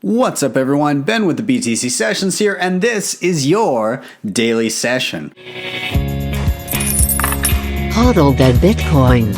What's up, everyone? Ben with the BTC Sessions here, and this is your daily session. HODL that Bitcoin.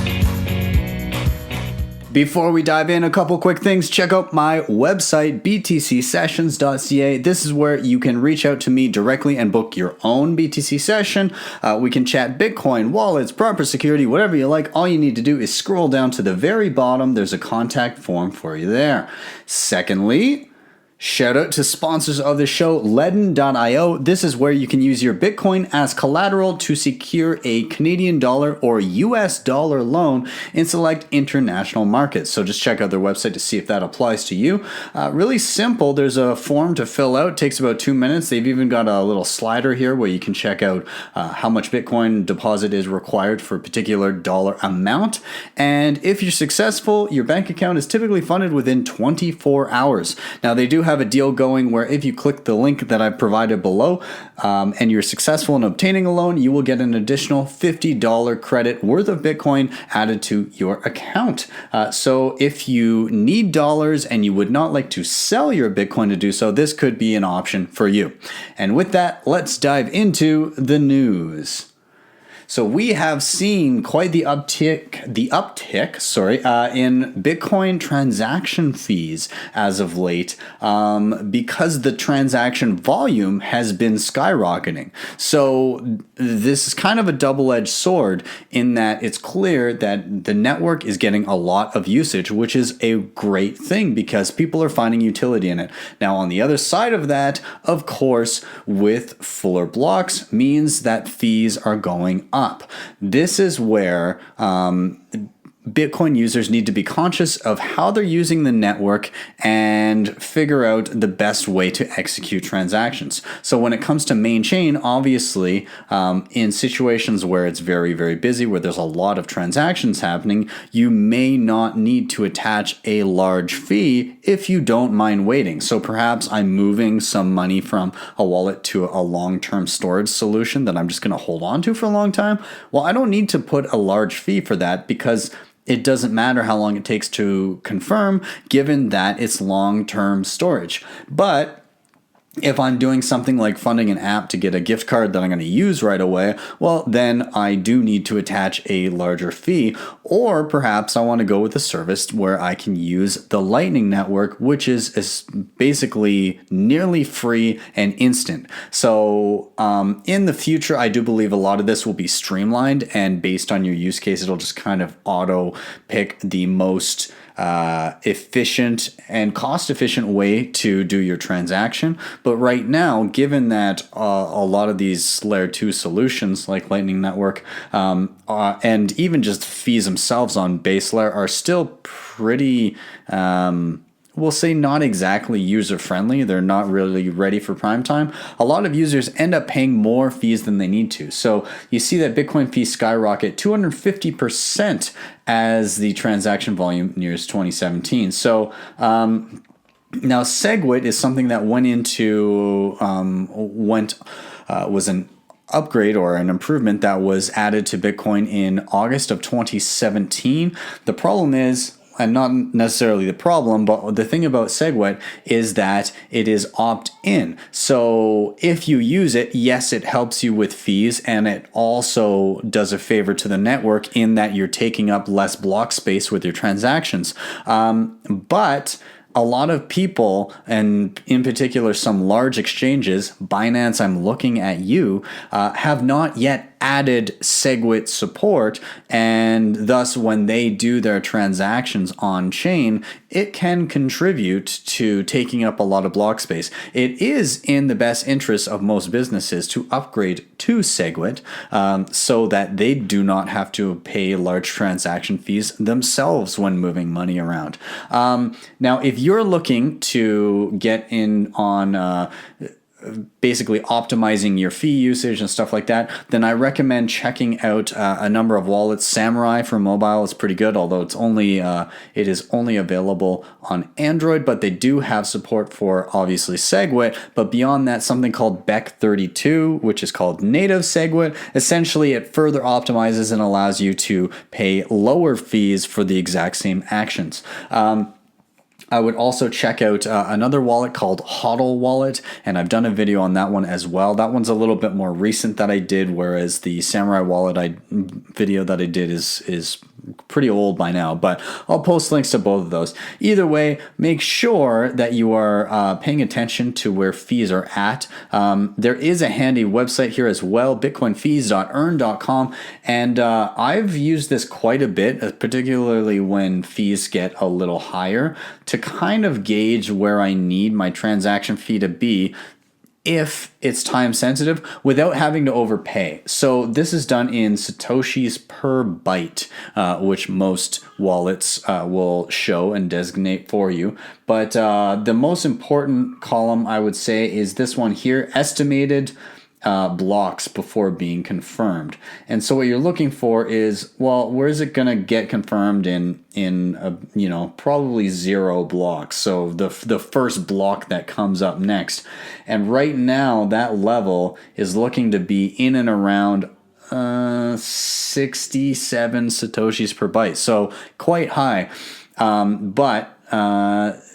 Before we dive in, a couple quick things. Check out my website, btcsessions.ca. This is where you can reach out to me directly and book your own BTC session. We can chat Bitcoin, wallets, proper security, whatever you like. All you need to do is scroll down to the very bottom. There's a contact form for you there. Secondly, shout out to sponsors of the show, Ledn.io. This is where you can use your Bitcoin as collateral to secure a Canadian dollar or US dollar loan in select international markets. So just check out their website to see if that applies to you. Really simple. There's a form to fill out. It takes about 2 minutes. They've even got a little slider here where you can check out how much Bitcoin deposit is required for a particular dollar amount. And if you're successful, your bank account is typically funded within 24 hours. Now, they do have a deal going where if you click the link that I've provided below and you're successful in obtaining a loan, you will get an additional $50 credit worth of Bitcoin added to your account. So if you need dollars and you would not like to sell your Bitcoin to do so, this could be an option for you. And with that, let's dive into the news. So we have seen quite the uptick in Bitcoin transaction fees as of late because the transaction volume has been skyrocketing. So this is kind of a double-edged sword in that it's clear that the network is getting a lot of usage, which is a great thing because people are finding utility in it. Now, on the other side of that, of course, with fuller blocks means that fees are going up. This is where Bitcoin users need to be conscious of how they're using the network and figure out the best way to execute transactions. So when it comes to main chain, obviously, in situations where it's very, very busy, where there's a lot of transactions happening, you may not need to attach a large fee if you don't mind waiting. So perhaps I'm moving some money from a wallet to a long-term storage solution that I'm just going to hold on to for a long time. Well, I don't need to put a large fee for that because it doesn't matter how long it takes to confirm, given that it's long-term storage. But if I'm doing something like funding an app to get a gift card that I'm going to use right away, well, then I do need to attach a larger fee. Or perhaps I want to go with a service where I can use the Lightning Network, which is basically nearly free and instant. So in the future, I do believe a lot of this will be streamlined, and based on your use case, it'll just kind of auto pick the most efficient and cost-efficient way to do your transaction. But right now, given that a lot of these layer 2 solutions like Lightning Network and even just fees themselves on base layer are still pretty we'll say not exactly user-friendly. They're not really ready for prime time. A lot of users end up paying more fees than they need to. So you see that Bitcoin fees skyrocket 250% as the transaction volume nears 2017. So now SegWit is something that was an upgrade or an improvement that was added to Bitcoin in August of 2017. The problem is, and not necessarily the problem, but the thing about SegWit is that it is opt-in. So if you use it, yes, it helps you with fees, and it also does a favor to the network in that you're taking up less block space with your transactions. But a lot of people, and in particular some large exchanges, Binance, I'm looking at you, have not yet added SegWit support, and thus when they do their transactions on chain, it can contribute to taking up a lot of block space. It is in the best interest of most businesses to upgrade to SegWit so that they do not have to pay large transaction fees themselves when moving money around. Now, if you're looking to get in on basically optimizing your fee usage and stuff like that, then I recommend checking out a number of wallets. Samourai for mobile is pretty good, although it is only available on Android, but they do have support for obviously SegWit. But beyond that, something called Beck32, which is called native SegWit. Essentially, it further optimizes and allows you to pay lower fees for the exact same actions. I would also check out another wallet called HODL wallet, and I've done a video on that one as well. That one's a little bit more recent that I did, whereas the Samourai wallet video that I did is pretty old by now, but I'll post links to both of those. Either way, make sure that you are paying attention to where fees are at. There is a handy website here as well, bitcoinfees.earn.com, and I've used this quite a bit, particularly when fees get a little higher, to kind of gauge where I need my transaction fee to be if it's time sensitive without having to overpay. So this is done in Satoshis per byte, which most wallets will show and designate for you. But the most important column, I would say, is this one here, estimated blocks before being confirmed. And so what you're looking for is, well, where is it going to get confirmed in probably 0 blocks. So the first block that comes up next. And right now that level is looking to be in and around 67 Satoshis per byte. So quite high.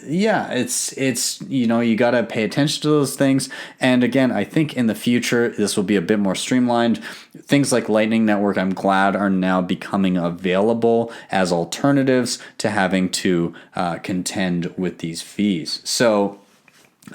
It's you got to pay attention to those things. And again, I think in the future, this will be a bit more streamlined. Things like Lightning Network, I'm glad, are now becoming available as alternatives to having to contend with these fees. So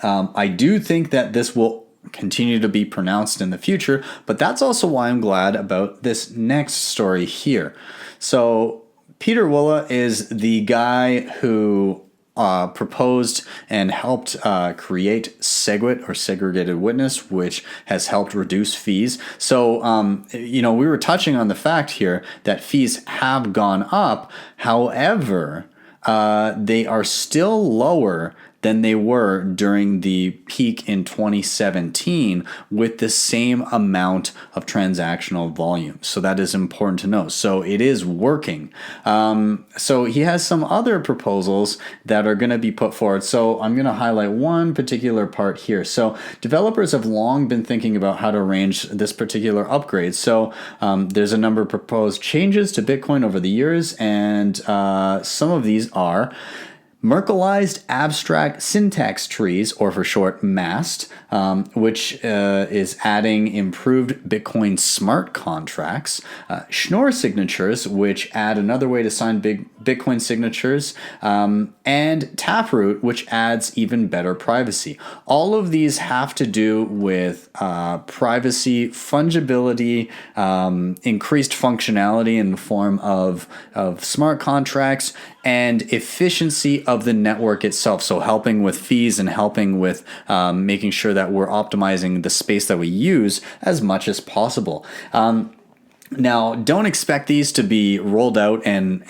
I do think that this will continue to be pronounced in the future, but that's also why I'm glad about this next story here. So Peter Willa is the guy who proposed and helped create SegWit, or segregated witness, which has helped reduce fees. So, we were touching on the fact here that fees have gone up. However, they are still lower than they were during the peak in 2017 with the same amount of transactional volume. So that is important to know. So it is working. So he has some other proposals that are going to be put forward. So I'm going to highlight one particular part here. So developers have long been thinking about how to arrange this particular upgrade. So there's a number of proposed changes to Bitcoin over the years, and some of these are Merkleized abstract syntax trees, or for short, MAST, which is adding improved Bitcoin smart contracts, Schnorr signatures, which add another way to sign Bitcoin signatures, and Taproot, which adds even better privacy. All of these have to do with privacy, fungibility, increased functionality in the form of smart contracts, and efficiency of the network itself. So helping with fees and helping with making sure that we're optimizing the space that we use as much as possible. Now, don't expect these to be rolled out and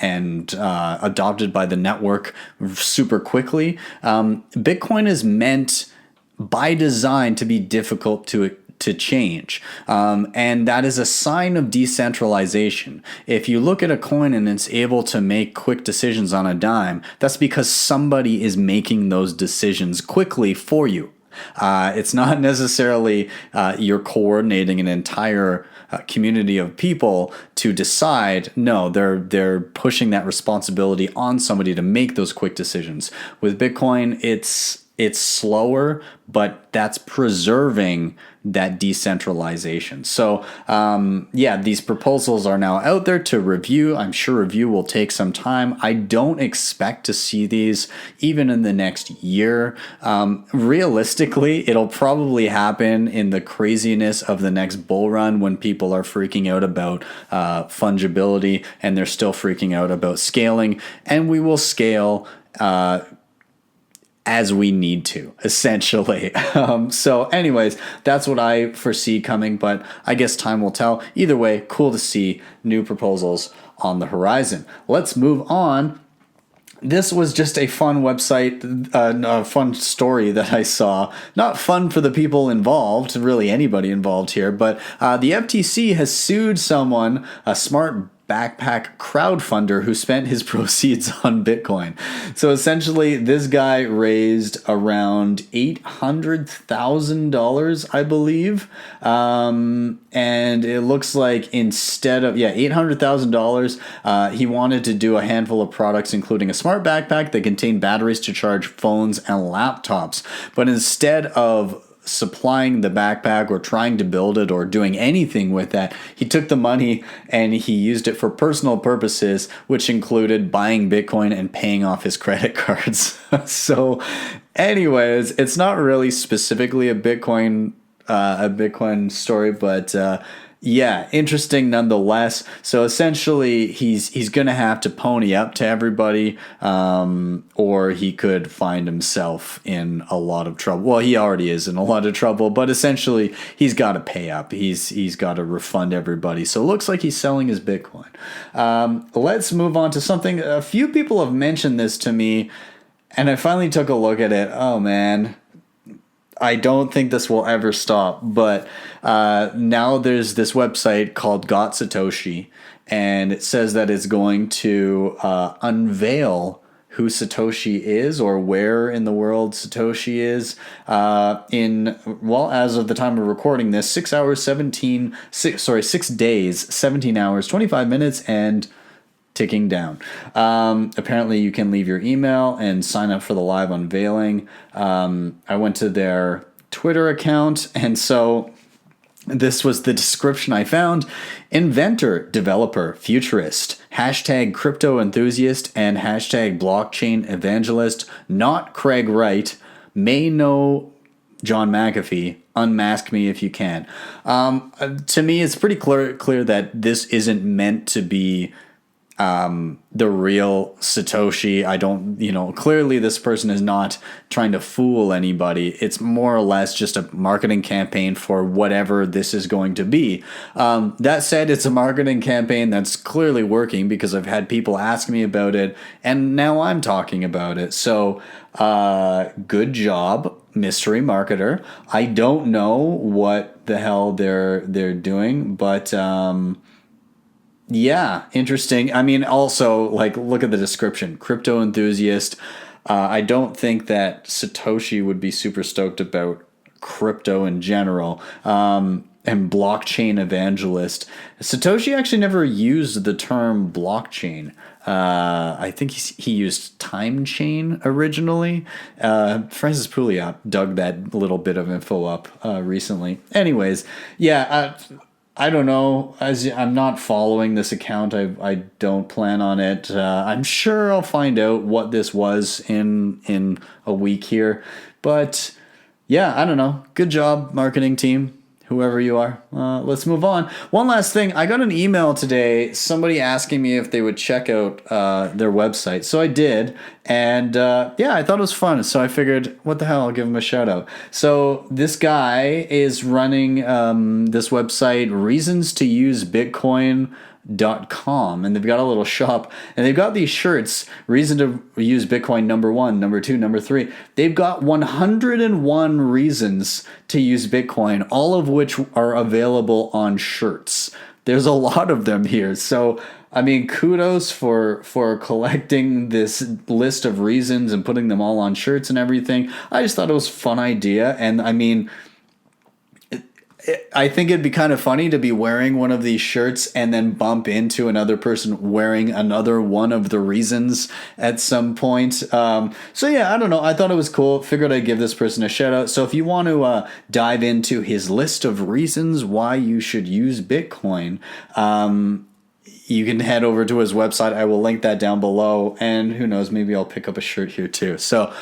adopted by the network super quickly. Bitcoin is meant by design to be difficult to change. And that is a sign of decentralization. If you look at a coin and it's able to make quick decisions on a dime, that's because somebody is making those decisions quickly for you. It's not necessarily you're coordinating an entire community of people to decide. No, they're pushing that responsibility on somebody to make those quick decisions. With Bitcoin, it's slower, but that's preserving that decentralization. So these proposals are now out there to review. I'm sure review will take some time. I don't expect to see these even in the next year. Realistically, it'll probably happen in the craziness of the next bull run when people are freaking out about fungibility and they're still freaking out about scaling, and we will scale as we need to, essentially. So anyways, that's what I foresee coming, but I guess time will tell. Either way, cool to see new proposals on the horizon. Let's move on. This was just a fun website, a fun story that I saw. Not fun for the people involved, really anybody involved here, but the FTC has sued someone, a smart backpack crowdfunder who spent his proceeds on Bitcoin. So essentially, this guy raised around $800,000, I believe. And it looks like instead of, $800,000, he wanted to do a handful of products, including a smart backpack that contained batteries to charge phones and laptops. But instead of supplying the backpack or trying to build it or doing anything with that, he took the money and he used it for personal purposes, which included buying Bitcoin and paying off his credit cards. So anyways, it's not really specifically a Bitcoin story, but yeah, interesting nonetheless. So essentially, he's going to have to pony up to everybody, or he could find himself in a lot of trouble. Well, he already is in a lot of trouble, but essentially, he's got to pay up. He's got to refund everybody. So it looks like he's selling his Bitcoin. Let's move on to something. A few people have mentioned this to me, and I finally took a look at it. Oh, man. I don't think this will ever stop, but now there's this website called Got Satoshi, and it says that it's going to unveil who Satoshi is or where in the world Satoshi is as of the time of recording this, 6 days, 17 hours, 25 minutes, and ticking down. Apparently you can leave your email and sign up for the live unveiling. I went to their Twitter account, and so this was the description I found. Inventor, developer, futurist, hashtag crypto enthusiast, and hashtag blockchain evangelist, not Craig Wright, may know John McAfee, unmask me if you can. To me, it's pretty clear that this isn't meant to be the real Satoshi. Clearly this person is not trying to fool anybody. It's more or less just a marketing campaign for whatever this is going to be. That said, it's a marketing campaign that's clearly working because I've had people ask me about it, and now I'm talking about it. So, good job, mystery marketer. I don't know what the hell they're doing, but, yeah, interesting. I mean, also, look at the description. Crypto enthusiast. I don't think that Satoshi would be super stoked about crypto in general. And blockchain evangelist. Satoshi actually never used the term blockchain. I think he used time chain originally. Francis Pouliot dug that little bit of info up recently. Anyways, yeah, I don't know. As I'm not following this account, I don't plan on it. I'm sure I'll find out what this was in a week here. But yeah, I don't know. Good job, marketing team, whoever you are. Let's move on. One last thing. I got an email today, somebody asking me if they would check out their website. So I did. And I thought it was fun. So I figured, what the hell, I'll give him a shout out. So this guy is running this website, reasonstousebitcoin.com, and they've got a little shop, and they've got these shirts, reason to use Bitcoin number 1, number 2, number 3. They've got 101 reasons to use Bitcoin, all of which are available on shirts. There's a lot of them here. So, I mean, kudos for collecting this list of reasons and putting them all on shirts and everything. I just thought it was a fun idea. And I mean, I think it'd be kind of funny to be wearing one of these shirts and then bump into another person wearing another one of the reasons at some point. So yeah, I don't know. I thought it was cool. Figured I'd give this person a shout out. So if you want to dive into his list of reasons why you should use Bitcoin, you can head over to his website. I will link that down below. And who knows, maybe I'll pick up a shirt here too. So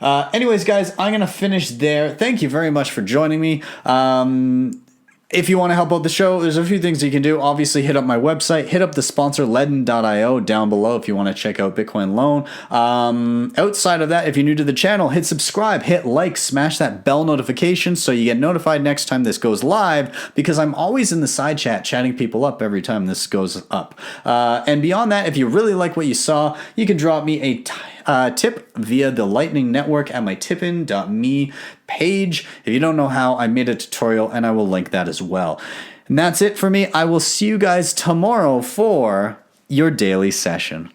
anyways, guys, I'm going to finish there. Thank you very much for joining me. If you want to help out the show, there's a few things you can do. Obviously, hit up my website. Hit up the sponsor, Ledn.io, down below if you want to check out Bitcoin Loan. Outside of that, if you're new to the channel, hit subscribe, hit like, smash that bell notification so you get notified next time this goes live, because I'm always in the side chat chatting people up every time this goes up. And beyond that, if you really like what you saw, you can drop me a tip via the Lightning Network at my tipin.me page. If you don't know how, I made a tutorial and I will link that as well. And that's it for me. I will see you guys tomorrow for your daily session.